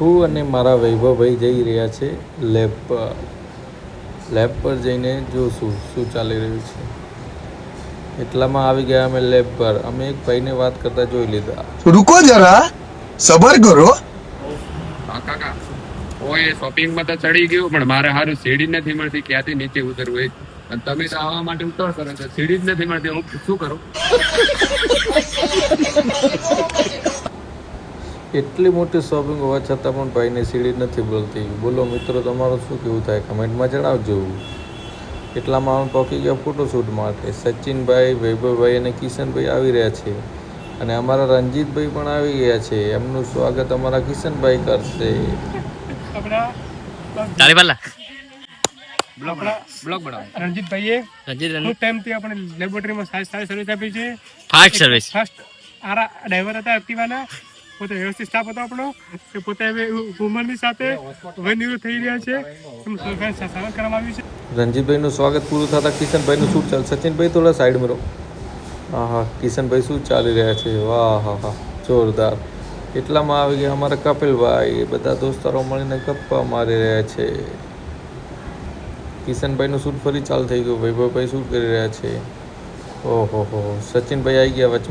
હું અને મારા વૈભવભાઈ જઈ રહ્યા છે લેબ પર. લેબ પર જઈને જોશું શું ચાલી રહ્યું છે. એટલામાં આવી ગયા અમે લેબ પર. અમે એક ભાઈને વાત કરતા જોઈ લીધા. रुको जरा सबर करो. હા કાકા ઓય શોપિંગમાં તો ચડી ગયું પણ મારે હારું સીડી નથી મળતી ક્યાંથી નીચે ઉતરવું એ અને તમે તો આવવા માટે ઉતર કરો તો સીડી જ નથી મળતી હું શું કરું? એટલી મોટી શોપિંગ હોવા છતાં પણ ભાઈને સીડી નથી બોલતી. બોલો મિત્રો, તમારું શું કેવું થાય કમેન્ટમાં જણાવજો. એટલામાં અમે પહોંચી ગયા ફોટોશૂટ માટે. સચિનભાઈ, વૈભવભાઈ અને કિશનભાઈ આવી રહ્યા છે અને અમારા રણજીતભાઈ પણ આવી ગયા છે. એમનું સ્વાગત અમારા કિશનભાઈ કરશે. તાળી પાલા બ્લોગ બનાવો. રણજીતભાઈએ રણજીત ખૂબ ટાઈમથી આપણે લેબોરેટરીમાં સારી સર્વિસ આપી છે. ફાસ્ટ સર્વિસ ફર્સ્ટ આરા ડ્રાઈવર હતા એક્ટિવાના, પોતે વ્યવસ્થિત સ્ટાફ હતો આપણો. એ પોતે હવે ઉંમરની સાથે હવે નિવૃત્ત થઈ રહ્યા છે. એમનું સ્વાગત કરવામાં આવ્યું છે. રણજીતભાઈનું સ્વાગત પૂરું થતાં કિશનભાઈનું શું ચાલે? સચિનભાઈ થોડા સાઈડ મેળો. હા હા, કિશનભાઈ શું ચાલી રહ્યા છે? વાહ હા હા, જોરદાર. એટલામાં આવી ગયા અમારા કપિલભાઈ. એ બધા દોસ્તારો મળીને ગપ્પા મારી રહ્યા છે. કિશનભાઈનું શૂટ ફરી ચાલુ થઈ ગયું. વૈભવભાઈ શું કરી રહ્યા છે? ઓહો હો, સચિનભાઈ આવી ગયા વચમાં.